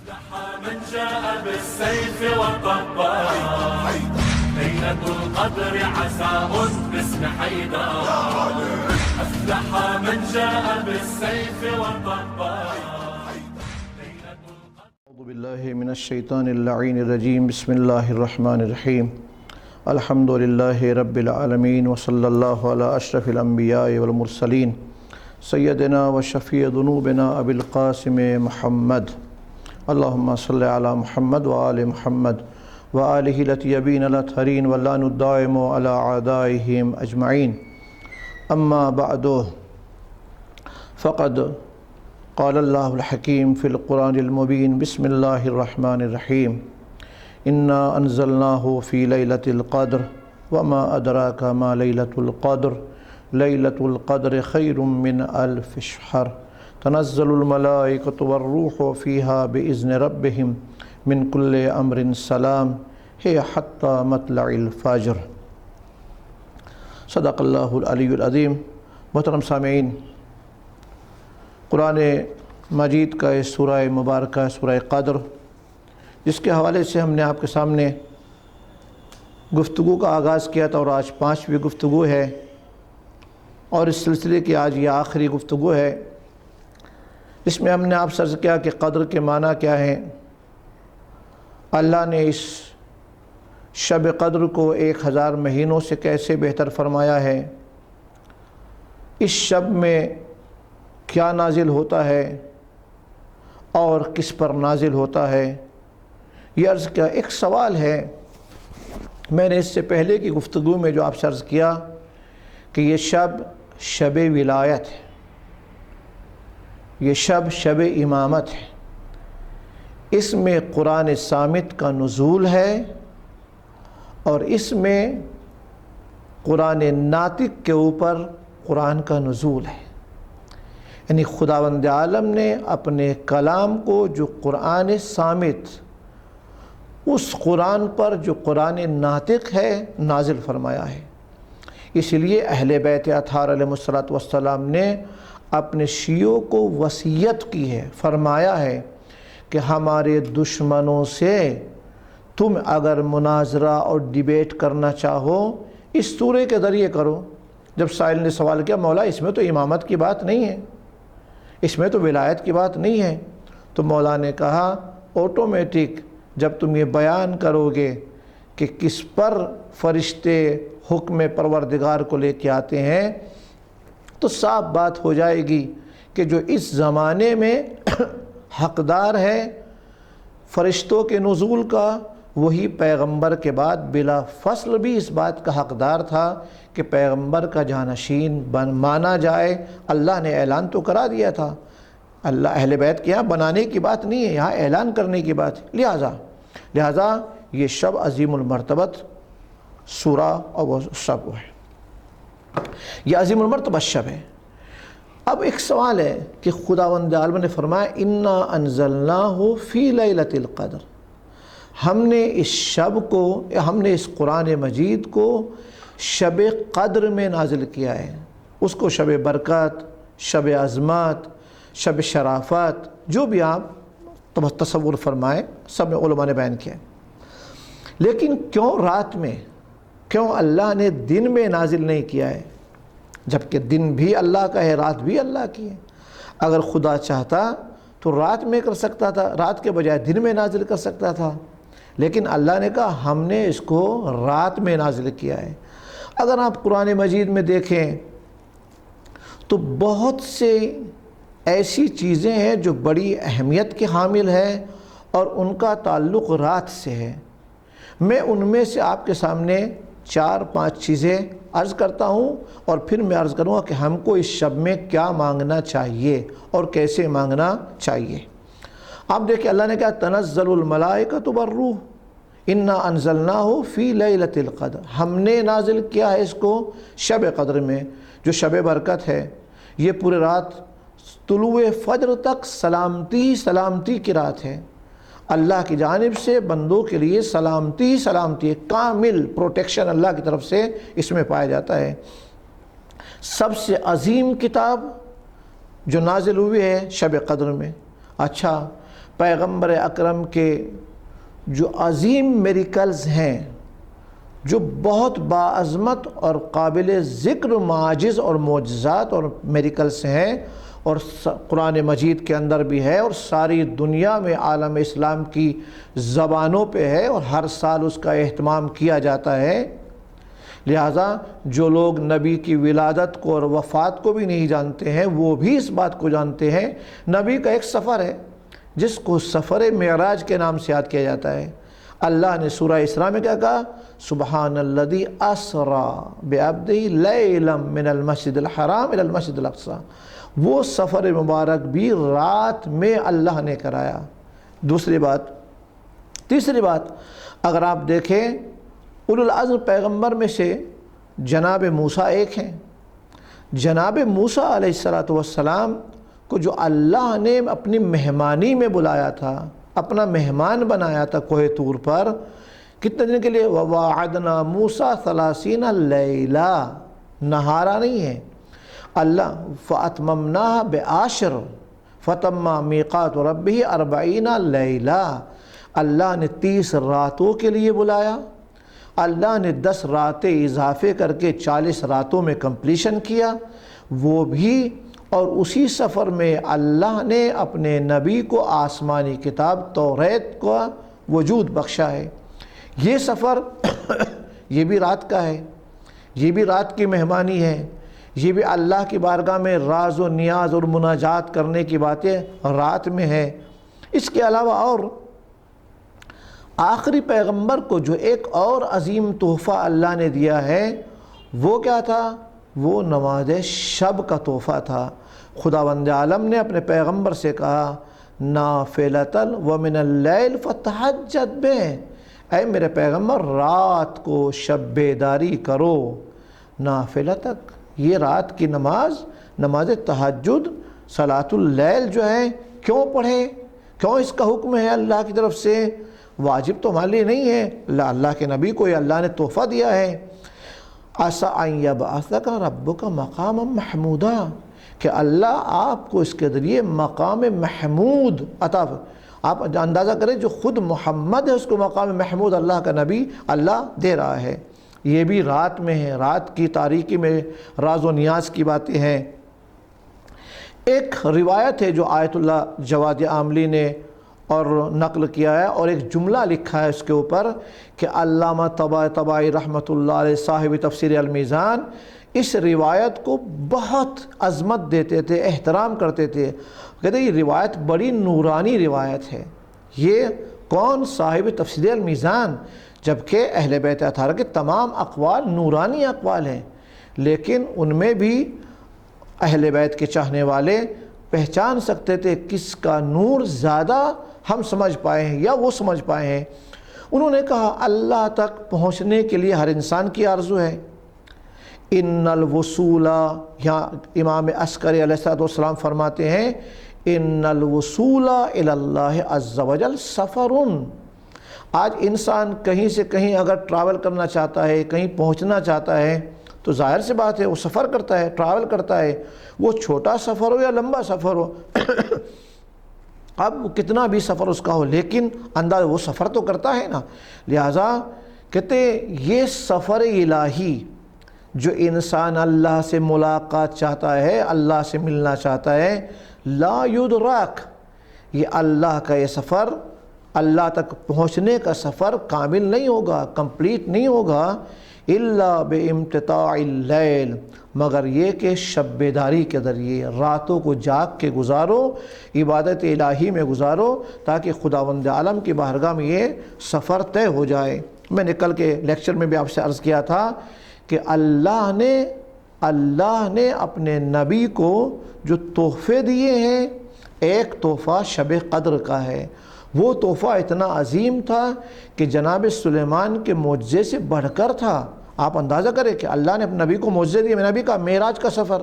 من جاء بالسيف والطبال ليلة القدر عساء باسم حيدر أفلح من جاء بالسيف والطبال. أعوذ بالله من الشيطان اللعين الرجيم. بسم الله الرحمن الرحيم. الحمد لله رب العالمين وصلى الله على أشرف الأنبياء والمرسلين سيدنا وشفيع ذنوبنا أبي القاسم محمد. اللهم صل على محمد وآل محمد وآله الطيبين الأطهرين واللعن الدائم على أعدائهم أجمعين. أما بعد فقد قال الله الحكيم في القرآن المبين. بسم الله الرحمن الرحيم. إنا أنزلناه في ليلة القدر وما أدراك ما ليلة القدر ليلة القدر خير من ألف شهر تنزل الملائكة والروح فيها بإذن ربهم من كل أمر سلام هي حتى مطلع الفجر. صدق اللہ العلی العظیم. محترم سامعین، قرآن مجید کا یہ سورہ مبارکہ سورہ قدر، جس کے حوالے سے ہم نے آپ کے سامنے گفتگو کا آغاز کیا تھا، اور آج 5ویں گفتگو ہے، اور اس سلسلے کی آج یہ آخری گفتگو ہے. اس میں ہم نے آپ سے عرض کیا کہ قدر کے معنی کیا ہیں. اللہ نے اس شب قدر کو 1000 مہینوں سے کیسے بہتر فرمایا ہے. اس شب میں کیا نازل ہوتا ہے اور کس پر نازل ہوتا ہے. یہ عرض کیا ایک سوال ہے. میں نے اس سے پہلے کی گفتگو میں جو آپ سے عرض کیا کہ یہ شب ولایت ہے، یہ شب امامت ہے. اس میں قرآن صامت کا نزول ہے، اور اس میں قرآن ناطق کے اوپر قرآن کا نزول ہے. یعنی خداوند عالم نے اپنے کلام کو جو قرآن صامت، اس قرآن پر جو قرآن ناطق ہے نازل فرمایا ہے. اس لیے اہل بیت اطہار علیہ السلام نے اپنے شیعوں کو وصیت کی ہے، فرمایا ہے کہ ہمارے دشمنوں سے تم اگر مناظرہ اور ڈیبیٹ کرنا چاہو اس سورے کے ذریعے کرو. جب سائل نے سوال کیا مولا اس میں تو امامت کی بات نہیں ہے، اس میں تو ولایت کی بات نہیں ہے، تو مولا نے کہا آٹومیٹک جب تم یہ بیان کرو گے کہ کس پر فرشتے حکم پروردگار کو لے کے آتے ہیں، تو صاف بات ہو جائے گی کہ جو اس زمانے میں حقدار ہے فرشتوں کے نزول کا، وہی پیغمبر کے بعد بلا فصل بھی اس بات کا حقدار تھا کہ پیغمبر کا جانشین مانا جائے. اللہ نے اعلان تو کرا دیا تھا. اللہ اہل بیت کے یہاں بنانے کی بات نہیں ہے، یہاں اعلان کرنے کی بات ہے. لہٰذا یہ شب عظیم المرتبت سورہ اور وہ شب ہے، یہ عظیم المرتبت شب ہے. اب ایک سوال ہے کہ خداوند عالم نے فرمایا انا انزلناہ فی لیلۃ القدر. ہم نے اس قرآن مجید کو شب قدر میں نازل کیا ہے. اس کو شب برکت، شب عظمت، شب شرافت، جو بھی آپ تصور فرمائیں، سب میں علماء نے بیان کیا ہے. لیکن کیوں رات میں، کیوں اللہ نے دن میں نازل نہیں کیا ہے، جبکہ دن بھی اللہ کا ہے، رات بھی اللہ کی ہے. اگر خدا چاہتا تو رات میں کر سکتا تھا، رات کے بجائے دن میں نازل کر سکتا تھا، لیکن اللہ نے کہا ہم نے اس کو رات میں نازل کیا ہے. اگر آپ قرآن مجید میں دیکھیں تو بہت سے ایسی چیزیں ہیں جو بڑی اہمیت کے حامل ہیں اور ان کا تعلق رات سے ہے. میں ان میں سے آپ کے سامنے 4-5 چیزیں عرض کرتا ہوں، اور پھر میں عرض کروں گا کہ ہم کو اس شب میں کیا مانگنا چاہیے اور کیسے مانگنا چاہیے. آپ دیکھیں اللہ نے کہا تنزل الملائکۃ والروح انا انزلناہ فی لیلۃ القدر. ہم نے نازل کیا ہے اس کو شب قدر میں، جو شب برکت ہے. یہ پورے رات طلوع فجر تک سلامتی کی رات ہے. اللہ کی جانب سے بندوں کے لیے سلامتی ہے، کامل پروٹیکشن اللہ کی طرف سے اس میں پایا جاتا ہے. سب سے عظیم کتاب جو نازل ہوئی ہے شب قدر میں. اچھا، پیغمبر اکرم کے جو عظیم میریکلز ہیں، جو بہت باعظمت اور قابل ذکر معاجز اور معجزات اور میریکلز ہیں، اور قرآن مجید کے اندر بھی ہے، اور ساری دنیا میں عالم اسلام کی زبانوں پہ ہے، اور ہر سال اس کا اہتمام کیا جاتا ہے۔ لہٰذا جو لوگ نبی کی ولادت کو اور وفات کو بھی نہیں جانتے ہیں، وہ بھی اس بات کو جانتے ہیں۔ نبی کا ایک سفر ہے جس کو سفر معراج کے نام سے یاد کیا جاتا ہے۔ اللہ نے سورہ اسراء میں کیا کہا؟ سبحان الذی اسری بعبدہ لیلا من المسجد الحرام الی المسجد الاقصی۔ وہ سفر مبارک بھی رات میں اللہ نے کرایا۔ تیسری بات، اگر آپ دیکھیں اولو العزم پیغمبر میں سے جناب موسیٰ ایک ہیں۔ جناب موسیٰ علیہ السلام کو جو اللہ نے اپنی مہمانی میں بلایا تھا، اپنا مہمان بنایا تھا کوہ طور پر، کتنے دن کے لیے؟ وَوَاعَدْنَا مُوسَىٰ 30 لَيْلَةً، نہارا نہیں ہے اللہ، فَأَتْمَمْنَاهَا بِعَشْرٍ فَتَمَّ مِيقَاتُ رَبِّهِ 40 لَيْلَةً۔ اللہ نے 30 راتوں کے لیے بلایا، اللہ نے 10 راتیں اضافے کر کے 40 راتوں میں کمپلیشن کیا، وہ بھی، اور اسی سفر میں اللہ نے اپنے نبی کو آسمانی کتاب توریت کا وجود بخشا ہے۔ یہ سفر یہ بھی رات کا ہے، یہ بھی رات کی مہمانی ہے، یہ بھی اللہ کی بارگاہ میں راز و نیاز اور مناجات کرنے کی باتیں رات میں ہے۔ اس کے علاوہ اور آخری پیغمبر کو جو ایک اور عظیم تحفہ اللہ نے دیا ہے، وہ کیا تھا؟ وہ نماز شب کا تحفہ تھا۔ خداوند عالم نے اپنے پیغمبر سے کہا نافلۃً ومن اللیل فتہجد بہ، اے میرے پیغمبر رات کو شب بیداری کرو۔ نافلۃً، یہ رات کی نماز تہجد، صلاۃ اللیل جو ہے، کیوں پڑھے؟ کیوں اس کا حکم ہے اللہ کی طرف سے؟ واجب تو ہمارے لیے نہیں ہے، اللہ کے نبی کو یہ اللہ نے تحفہ دیا ہے۔ عَسَىٰ أَن يَبْعَثَكَ رَبُّكَ مَقَامًا مَحْمُودًا، کہ اللہ آپ کو اس کے ذریعے مقام محمود عطا۔ آپ اندازہ کریں جو خود محمد ہے اس کو مقام محمود اللہ کا نبی اللہ دے رہا ہے۔ یہ بھی رات میں ہے، رات کی تاریکی میں راز و نیاز کی باتیں ہیں۔ ایک روایت ہے جو آیت اللہ جواد عاملی نے اور نقل کیا ہے، اور ایک جملہ لکھا ہے اس کے اوپر کہ علامہ طباطبائی رحمۃ اللہ علیہ صاحب تفسیر المیزان اس روایت کو بہت عظمت دیتے تھے، احترام کرتے تھے، کہتے ہیں یہ روایت بڑی نورانی روایت ہے۔ یہ کون؟ صاحب تفسیر المیزان، جبکہ اہل بیت اطہارہ کے تمام اقوال نورانی اقوال ہیں، لیکن ان میں بھی اہل بیت کے چاہنے والے پہچان سکتے تھے کس کا نور زیادہ ہم سمجھ پائے ہیں یا وہ سمجھ پائے ہیں۔ انہوں نے کہا اللہ تک پہنچنے کے لیے ہر انسان کی آرزو ہے۔ ان الوصول، یہاں امام عسکری علیہ السلام فرماتے ہیں ان الوصول الی اللہ عز وجل سفر۔ آج انسان کہیں سے کہیں اگر ٹریول کرنا چاہتا ہے، کہیں پہنچنا چاہتا ہے، تو ظاہر سی بات ہے وہ سفر کرتا ہے، ٹریول کرتا ہے، وہ چھوٹا سفر ہو یا لمبا سفر ہو اب کتنا بھی سفر اس کا ہو، لیکن انداز وہ سفر تو کرتا ہے نا۔ لہٰذا کہتے یہ سفر الہی جو انسان اللہ سے ملاقات چاہتا ہے، اللہ سے ملنا چاہتا ہے، لا یدرک، یہ اللہ کا یہ سفر، اللہ تک پہنچنے کا سفر کامل نہیں ہوگا، کمپلیٹ نہیں ہوگا، الا بامتطاع اللیل، مگر یہ کہ شب بیداری کے ذریعے راتوں کو جاگ کے گزارو، عبادت الہی میں گزارو، تاکہ خداوند عالم کی بارگاہ میں یہ سفر طے ہو جائے۔ میں نے کل کے لیکچر میں بھی آپ سے عرض کیا تھا کہ اللہ نے اپنے نبی کو جو تحفے دیے ہیں، ایک تحفہ شب قدر کا ہے۔ وہ تحفہ اتنا عظیم تھا کہ جناب سلیمان کے معجزے سے بڑھ کر تھا۔ آپ اندازہ کریں کہ اللہ نے اپنے نبی کو معجزے دیے۔ نبی کا معراج کا سفر،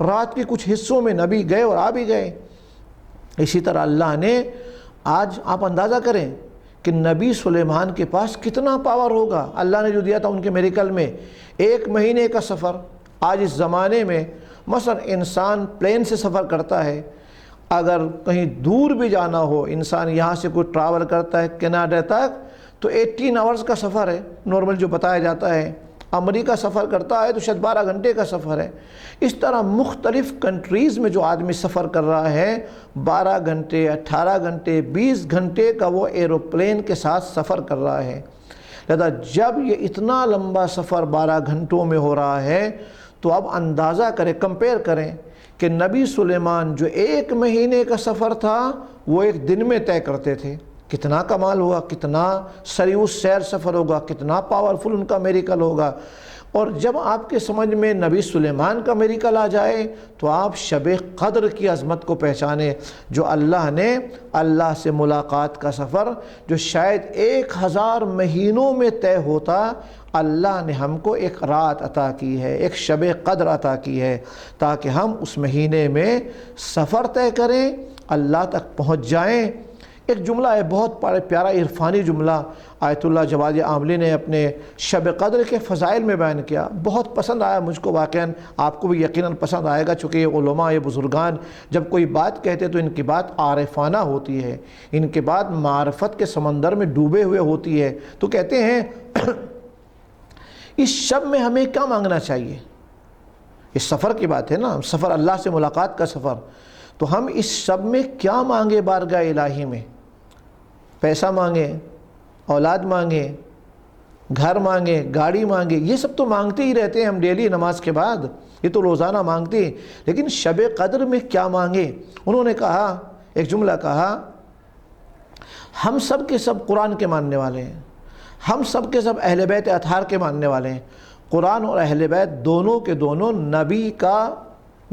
رات کے کچھ حصوں میں نبی گئے اور آ بھی گئے۔ اسی طرح اللہ نے آج آپ اندازہ کریں کہ نبی سلیمان کے پاس کتنا پاور ہوگا، اللہ نے جو دیا تھا ان کے میریکل میں، 1 مہینے کا سفر۔ آج اس زمانے میں مثلا انسان پلین سے سفر کرتا ہے، اگر کہیں دور بھی جانا ہو، انسان یہاں سے کوئی ٹریول کرتا ہے کینیڈا تک تو 18 آورز کا سفر ہے نارمل جو بتایا جاتا ہے، امریکہ سفر کرتا ہے تو شاید 12 گھنٹے کا سفر ہے۔ اس طرح مختلف کنٹریز میں جو آدمی سفر کر رہا ہے 12 گھنٹے 18 گھنٹے 20 گھنٹے کا وہ ایروپلین کے ساتھ سفر کر رہا ہے۔ لہذا جب یہ اتنا لمبا سفر 12 گھنٹوں میں ہو رہا ہے تو اب اندازہ کریں، کمپیئر کریں کہ نبی سلیمان جو 1 مہینے کا سفر تھا وہ 1 دن میں طے کرتے تھے۔ کتنا کمال ہوا، کتنا سریع سیر سفر ہوگا، کتنا پاورفل ان کا میریکل ہوگا۔ اور جب آپ کے سمجھ میں نبی سلیمان کا میریکل آ جائے تو آپ شب قدر کی عظمت کو پہچانیں، جو اللہ نے اللہ سے ملاقات کا سفر جو شاید 1000 مہینوں میں طے ہوتا، اللہ نے ہم کو ایک رات عطا کی ہے، ایک شب قدر عطا کی ہے تاکہ ہم اس مہینے میں سفر طے کریں، اللہ تک پہنچ جائیں۔ ایک جملہ ہے بہت پیارا عرفانی جملہ، آیت اللہ جوادی عاملی نے اپنے شب قدر کے فضائل میں بیان کیا، بہت پسند آیا مجھ کو، واقعاً آپ کو بھی یقیناً پسند آئے گا، چونکہ یہ علماء یہ بزرگان جب کوئی بات کہتے تو ان کی بات عارفانہ ہوتی ہے، ان کے بات معرفت کے سمندر میں ڈوبے ہوئے ہوتی ہے۔ تو کہتے ہیں اس شب میں ہمیں کیا مانگنا چاہیے؟ اس سفر کی بات ہے نا، سفر اللہ سے ملاقات کا سفر، تو ہم اس شب میں کیا مانگے بارگاہ الہی میں؟ پیسہ مانگے، اولاد مانگے، گھر مانگے، گاڑی مانگے، یہ سب تو مانگتے ہی رہتے ہیں ہم ڈیلی نماز کے بعد، یہ تو روزانہ مانگتے ہیں، لیکن شب قدر میں کیا مانگے؟ انہوں نے کہا، ایک جملہ کہا، ہم سب کے سب قرآن کے ماننے والے ہیں، ہم سب کے سب اہل بیت اطہار کے ماننے والے ہیں، قرآن اور اہل بیت دونوں کے دونوں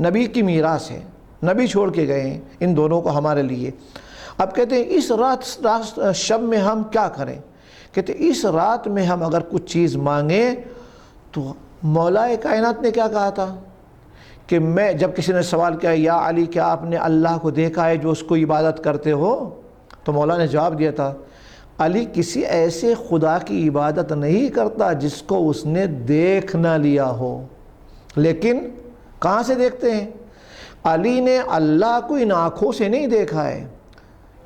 نبی کی میراث ہے، نبی چھوڑ کے گئے ہیں ان دونوں کو ہمارے لیے۔ اب کہتے ہیں اس رات شب میں ہم کیا کریں؟ کہتے ہیں اس رات میں ہم اگر کچھ چیز مانگیں تو مولا کائنات نے کیا کہا تھا کہ میں، جب کسی نے سوال کیا یا علی کیا آپ نے اللہ کو دیکھا ہے جو اس کو عبادت کرتے ہو؟ تو مولا نے جواب دیا تھا، علی کسی ایسے خدا کی عبادت نہیں کرتا جس کو اس نے دیکھ نہ لیا ہو۔ لیکن کہاں سے دیکھتے ہیں؟ علی نے اللہ کو ان آنکھوں سے نہیں دیکھا ہے،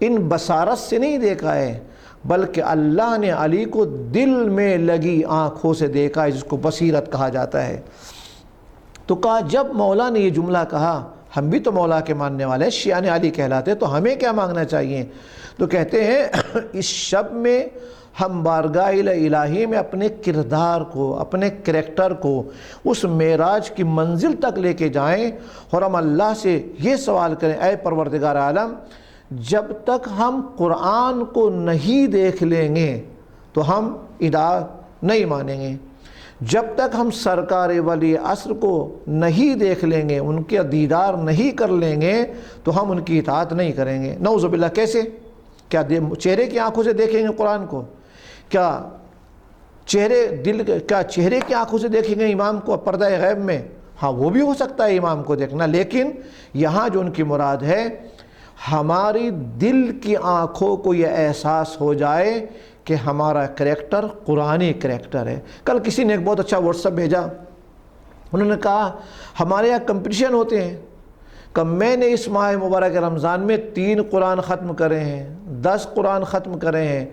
ان بصارت سے نہیں دیکھا ہے، بلکہ اللہ نے علی کو دل میں لگی آنکھوں سے دیکھا ہے، جس کو بصیرت کہا جاتا ہے۔ تو کہا جب مولا نے یہ جملہ کہا، ہم بھی تو مولا کے ماننے والے ہیں، شیعان علی کہلاتے، تو ہمیں کیا مانگنا چاہیے؟ تو کہتے ہیں اس شب میں ہم بارگاہ الہی میں اپنے کردار کو، اپنے کریکٹر کو اس معراج کی منزل تک لے کے جائیں، اور ہم اللہ سے یہ سوال کریں، اے پروردگار عالم، جب تک ہم قرآن کو نہیں دیکھ لیں گے تو ہم الہ نہیں مانیں گے، جب تک ہم سرکار ولی عصر کو نہیں دیکھ لیں گے، ان کے دیدار نہیں کر لیں گے تو ہم ان کی اطاعت نہیں کریں گے۔ نعوذ باللہ، کیسے؟ کیا چہرے کی آنکھوں سے دیکھیں گے قرآن کو؟ کیا چہرے کی آنکھوں سے دیکھیں گے امام کو پردہ غیب میں؟ ہاں وہ بھی ہو سکتا ہے امام کو دیکھنا، لیکن یہاں جو ان کی مراد ہے ہماری دل کی آنکھوں کو یہ احساس ہو جائے کہ ہمارا کریکٹر قرآنی کریکٹر ہے۔ کل کسی نے ایک بہت اچھا واٹس ایپ بھیجا، انہوں نے کہا ہمارے یہاں کمپٹیشن ہوتے ہیں کہ میں نے اس ماہ مبارک رمضان میں 3 قرآن ختم کرے ہیں، 10 قرآن ختم کرے ہیں،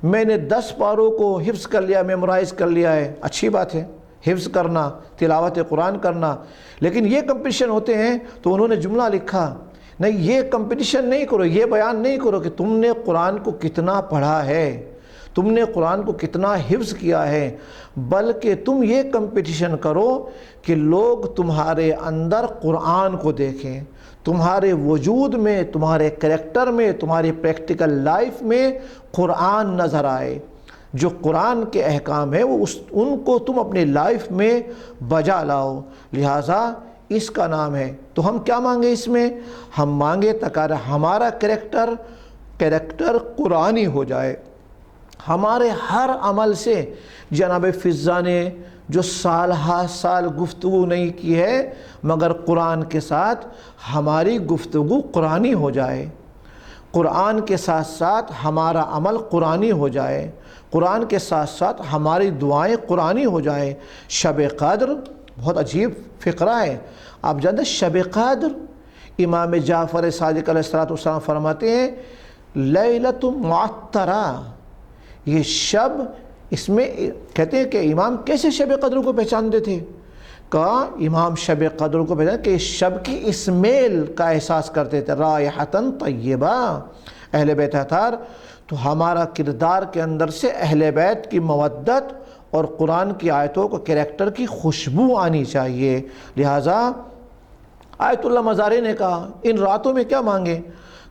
میں نے 10 پاروں کو حفظ کر لیا، میمورائز کر لیا ہے۔ اچھی بات ہے حفظ کرنا، تلاوت قرآن کرنا، لیکن یہ کمپٹیشن ہوتے ہیں تو انہوں نے جملہ لکھا، نہیں یہ کمپٹیشن نہیں کرو، یہ بیان نہیں کرو کہ تم نے قرآن کو کتنا پڑھا ہے، تم نے قرآن کو کتنا حفظ کیا ہے، بلکہ تم یہ کمپٹیشن کرو کہ لوگ تمہارے اندر قرآن کو دیکھیں، تمہارے وجود میں، تمہارے کریکٹر میں، تمہاری پریکٹیکل لائف میں قرآن نظر آئے، جو قرآن کے احکام ہیں وہ ان کو تم اپنی لائف میں بجا لاؤ۔ لہٰذا اس کا نام ہے۔ تو ہم کیا مانگے اس میں؟ ہم مانگے تاکہ ہمارا کریکٹر قرآنی ہو جائے، ہمارے ہر عمل سے جناب فضہ نے جو سال ہا سال گفتگو نہیں کی ہے مگر قرآن کے ساتھ ہماری گفتگو قرآنی ہو جائے، قرآن کے ساتھ ساتھ ہمارا عمل قرآنی ہو جائے، قرآن کے ساتھ ساتھ ہماری دعائیں قرآنی ہو جائیں۔ شب قدر بہت عجیب فقرہ ہے، آپ جانتے ہیں شب قدر امام جعفر صادق علیہ السلام فرماتے ہیں لیلۃ معطرہ، یہ شب، اس میں کہتے ہیں کہ امام کیسے شب قدر کو پہچانتے تھے؟ کہا امام شب قدر کو پہچانتے کہ شب کی اسمیل کا احساس کرتے تھے، رائحتاً طیبہ، اہل بیت اطہار۔ تو ہمارا کردار کے اندر سے اہل بیت کی مودت اور قرآن کی آیتوں کو کریکٹر کی خوشبو آنی چاہیے۔ لہٰذا آیت اللہ مزاری نے کہا ان راتوں میں کیا مانگے؟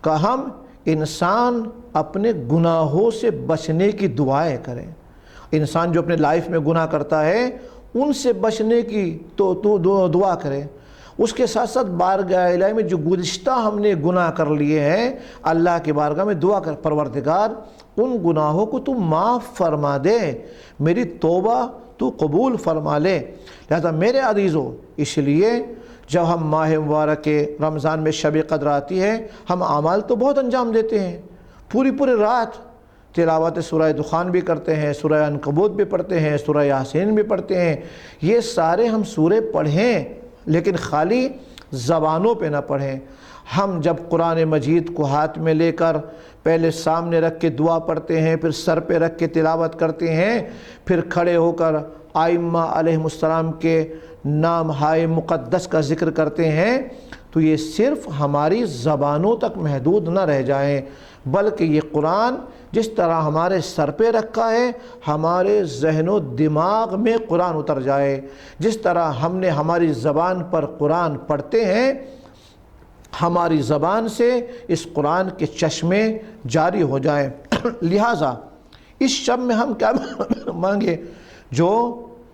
کہا ہم انسان اپنے گناہوں سے بچنے کی دعائیں کریں۔ انسان جو اپنے لائف میں گناہ کرتا ہے ان سے بچنے کی تو دعا کرے، اس کے ساتھ ساتھ بارگاہ الہی میں جو گزشتہ ہم نے گناہ کر لیے ہیں اللہ کی بارگاہ میں دعا کر، پروردگار ان گناہوں کو تو معاف فرما دے، میری توبہ تو قبول فرما لے۔ لہذا میرے عزیزو، اس لیے جب ہم ماہ مبارک کے رمضان میں شب قدر آتی ہے، ہم اعمال تو بہت انجام دیتے ہیں، پوری رات تلاوت سورہ دخان بھی کرتے ہیں، سورہ عنکبوت بھی پڑھتے ہیں، سورہ یاسین بھی پڑھتے ہیں، یہ سارے ہم سورے پڑھیں، لیکن خالی زبانوں پہ نہ پڑھیں۔ ہم جب قرآن مجید کو ہاتھ میں لے کر پہلے سامنے رکھ کے دعا پڑھتے ہیں، پھر سر پہ رکھ کے تلاوت کرتے ہیں، پھر کھڑے ہو کر ائمہ علیہ السلام کے نام ہائے مقدس کا ذکر کرتے ہیں، تو یہ صرف ہماری زبانوں تک محدود نہ رہ جائیں، بلکہ یہ قرآن جس طرح ہمارے سر پہ رکھا ہے ہمارے ذہن و دماغ میں قرآن اتر جائے، جس طرح ہم نے ہماری زبان پر قرآن پڑھتے ہیں ہماری زبان سے اس قرآن کے چشمے جاری ہو جائیں۔ لہٰذا اس شب میں ہم کیا مانگے؟ جو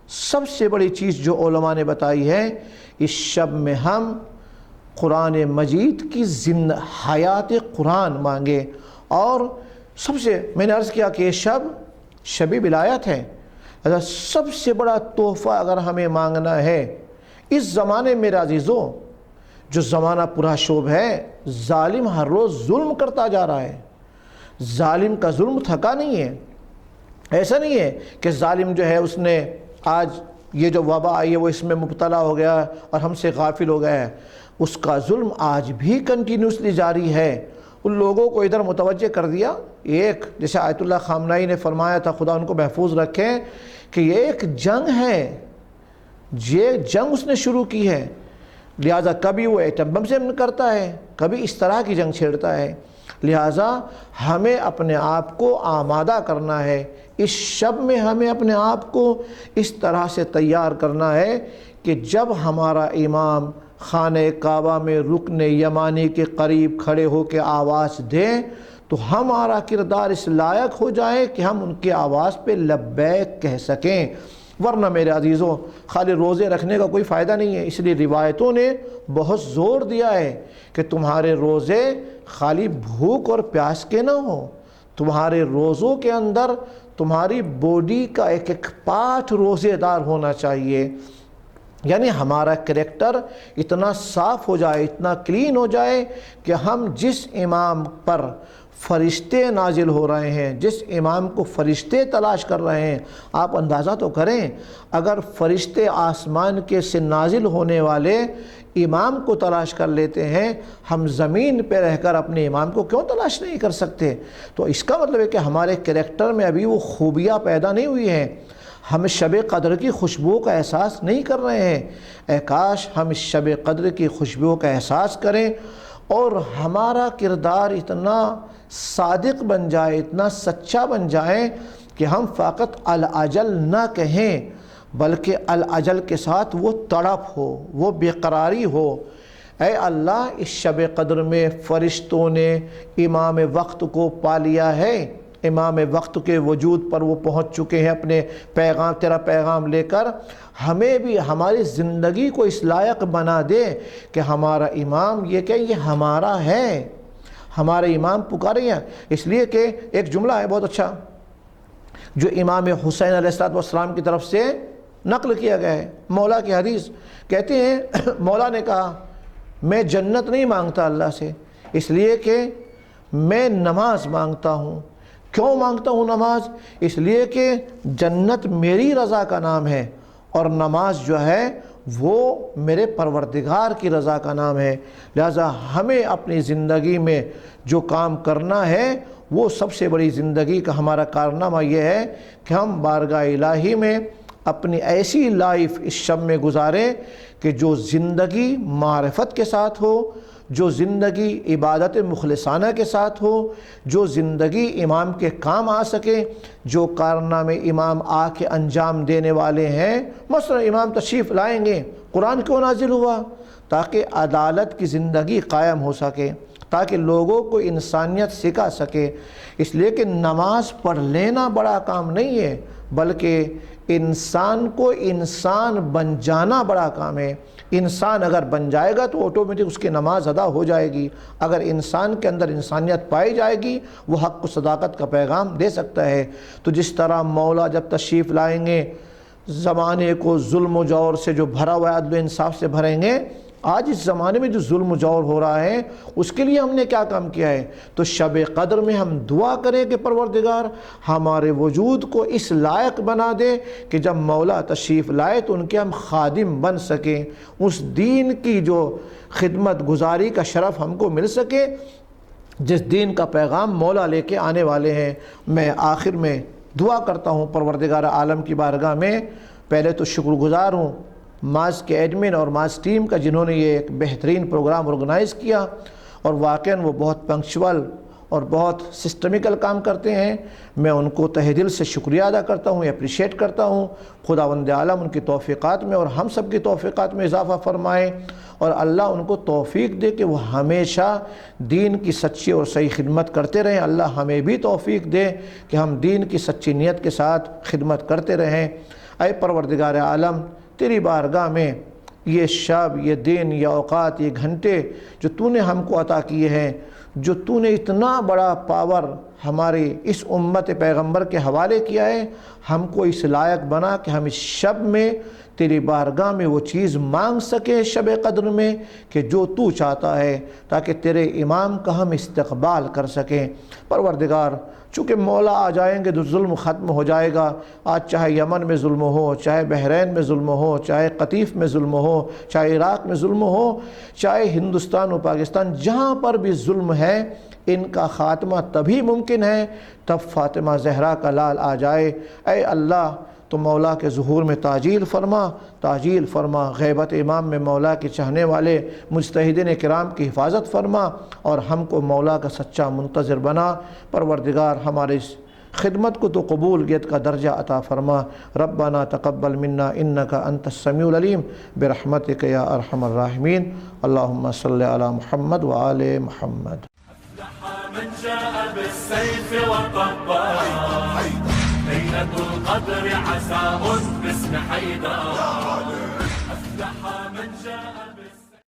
سب سے بڑی چیز جو علماء نے بتائی ہے، اس شب میں ہم قرآن مجید کی حیات قرآن مانگے۔ اور سب سے میں نے عرض کیا کہ یہ شب ولایت ہے، سب سے بڑا تحفہ اگر ہمیں مانگنا ہے اس زمانے میں میرے عزیزوں، جو زمانہ پورا شوب ہے، ظالم ہر روز ظلم کرتا جا رہا ہے، ظالم کا ظلم تھکا نہیں ہے۔ ایسا نہیں ہے کہ ظالم جو ہے اس نے آج یہ جو وبا آئی ہے وہ اس میں مبتلا ہو گیا اور ہم سے غافل ہو گیا ہے، اس کا ظلم آج بھی کنٹینیوسلی جاری ہے۔ ان لوگوں کو ادھر متوجہ کر دیا، ایک جیسے آیت اللہ خامنائی نے فرمایا تھا، خدا ان کو محفوظ رکھیں، کہ یہ ایک جنگ ہے، یہ جنگ اس نے شروع کی ہے، لہٰذا کبھی وہ ایٹم بم سے کرتا ہے، کبھی اس طرح کی جنگ چھیڑتا ہے۔ لہٰذا ہمیں اپنے آپ کو آمادہ کرنا ہے، اس شب میں ہمیں اپنے آپ کو اس طرح سے تیار کرنا ہے کہ جب ہمارا امام خانہ کعبہ میں رکن یمانی کے قریب کھڑے ہو کے آواز دیں تو ہمارا کردار اس لائق ہو جائے کہ ہم ان کی آواز پہ لبیک کہہ سکیں۔ ورنہ میرے عزیزوں خالی روزے رکھنے کا کوئی فائدہ نہیں ہے، اس لیے روایتوں نے بہت زور دیا ہے کہ تمہارے روزے خالی بھوک اور پیاس کے نہ ہوں، تمہارے روزوں کے اندر تمہاری باڈی کا ایک ایک پارٹ روزے دار ہونا چاہیے، یعنی ہمارا کریکٹر اتنا صاف ہو جائے، اتنا کلین ہو جائے کہ ہم جس امام پر فرشتے نازل ہو رہے ہیں، جس امام کو فرشتے تلاش کر رہے ہیں، آپ اندازہ تو کریں اگر فرشتے آسمان کے سے نازل ہونے والے امام کو تلاش کر لیتے ہیں، ہم زمین پہ رہ کر اپنے امام کو کیوں تلاش نہیں کر سکتے؟ تو اس کا مطلب ہے کہ ہمارے کریکٹر میں ابھی وہ خوبیاں پیدا نہیں ہوئی ہیں، ہم شب قدر کی خوشبو کا احساس نہیں کر رہے ہیں۔ اے کاش ہم اس شب قدر کی خوشبو کا احساس کریں اور ہمارا کردار اتنا صادق بن جائے، اتنا سچا بن جائے کہ ہم فقط الاجل نہ کہیں بلکہ الاجل کے ساتھ وہ تڑپ ہو، وہ بےقراری ہو۔ اے اللہ، اس شب قدر میں فرشتوں نے امام وقت کو پا لیا ہے، امام وقت کے وجود پر وہ پہنچ چکے ہیں اپنے پیغام، تیرا پیغام لے کر، ہمیں بھی ہماری زندگی کو اس لائق بنا دے کہ ہمارا امام یہ کہ یہ ہمارا ہے، ہمارے امام پکارے ہیں۔ اس لیے کہ ایک جملہ ہے بہت اچھا جو امام حسین علیہ السلام کی طرف سے نقل کیا گیا ہے، مولا کی حدیث، کہتے ہیں مولا نے کہا میں جنت نہیں مانگتا اللہ سے، اس لیے کہ میں نماز مانگتا ہوں۔ کیوں مانگتا ہوں نماز؟ اس لیے کہ جنت میری رضا کا نام ہے اور نماز جو ہے وہ میرے پروردگار کی رضا کا نام ہے۔ لہذا ہمیں اپنی زندگی میں جو کام کرنا ہے وہ سب سے بڑی زندگی کا ہمارا کارنامہ یہ ہے کہ ہم بارگاہ الہی میں اپنی ایسی لائف اس شب میں گزاریں کہ جو زندگی معرفت کے ساتھ ہو، جو زندگی عبادت مخلصانہ کے ساتھ ہو، جو زندگی امام کے کام آ سکے، جو کارنامے امام آ کے انجام دینے والے ہیں۔ مثلا امام تشریف لائیں گے، قرآن کیوں نازل ہوا؟ تاکہ عدالت کی زندگی قائم ہو سکے، تاکہ لوگوں کو انسانیت سکھا سکے۔ اس لیے کہ نماز پڑھ لینا بڑا کام نہیں ہے، بلکہ انسان کو انسان بن جانا بڑا کام ہے۔ انسان اگر بن جائے گا تو آٹومیٹک اس کی نماز ادا ہو جائے گی۔ اگر انسان کے اندر انسانیت پائی جائے گی، وہ حق و صداقت کا پیغام دے سکتا ہے۔ تو جس طرح مولا جب تشریف لائیں گے، زمانے کو ظلم و جور سے جو بھرا ہوا ہے، عدل و انصاف سے بھریں گے۔ آج اس زمانے میں جو ظلم و جور ہو رہا ہے، اس کے لیے ہم نے کیا کام کیا ہے؟ تو شب قدر میں ہم دعا کریں کہ پروردگار ہمارے وجود کو اس لائق بنا دے کہ جب مولا تشریف لائے تو ان کے ہم خادم بن سکیں، اس دین کی جو خدمت گزاری کا شرف ہم کو مل سکے جس دین کا پیغام مولا لے کے آنے والے ہیں۔ میں آخر میں دعا کرتا ہوں پروردگار عالم کی بارگاہ میں، پہلے تو شکر گزار ہوں ماز کے ایڈمن اور ماز ٹیم کا، جنہوں نے یہ ایک بہترین پروگرام آرگنائز کیا، اور واقعاً وہ بہت پنکچول اور بہت سسٹمیکل کام کرتے ہیں۔ میں ان کو تہ دل سے شکریہ ادا کرتا ہوں، اپریشیٹ کرتا ہوں۔ خداوند عالم ان کی توفیقات میں اور ہم سب کی توفیقات میں اضافہ فرمائے، اور اللہ ان کو توفیق دے کہ وہ ہمیشہ دین کی سچی اور صحیح خدمت کرتے رہیں۔ اللہ ہمیں بھی توفیق دے کہ ہم دین کی سچی نیت کے ساتھ خدمت کرتے رہیں۔ اے پروردگار عالم، تیری بارگاہ میں یہ شب، یہ دن، یہ اوقات، یہ گھنٹے جو تو نے ہم کو عطا کیے ہیں، جو تو نے اتنا بڑا پاور ہماری اس امت پیغمبر کے حوالے کیا ہے، ہم کو اس لائق بنا کہ ہم اس شب میں تیری بارگاہ میں وہ چیز مانگ سکیں شب قدر میں کہ جو تو چاہتا ہے، تاکہ تیرے امام کا ہم استقبال کر سکیں۔ پروردگار، چونکہ مولا آ جائیں گے تو ظلم ختم ہو جائے گا۔ آج چاہے یمن میں ظلم ہو، چاہے بحرین میں ظلم ہو، چاہے قطیف میں ظلم ہو، چاہے عراق میں ظلم ہو، چاہے ہندوستان و پاکستان، جہاں پر بھی ظلم ہے، ان کا خاتمہ تبھی ممکن ہے تب فاطمہ زہرا کا لال آ جائے۔ اے اللہ، تو مولا کے ظہور میں تعجیل فرما، غیبت امام میں مولا کے چاہنے والے مجتہدین کرام کی حفاظت فرما، اور ہم کو مولا کا سچا منتظر بنا۔ پروردگار، ہمارے اس خدمت کو تو قبولیت کا درجہ عطا فرما۔ ربنا تقبل منا انک انت السمیع العلیم برحمتک یا ارحم الراحمین۔ اللہم صلی علی محمد وآل محمد۔ من جاء بالسيف والطبال ليلة القدر عساء باسم حيدر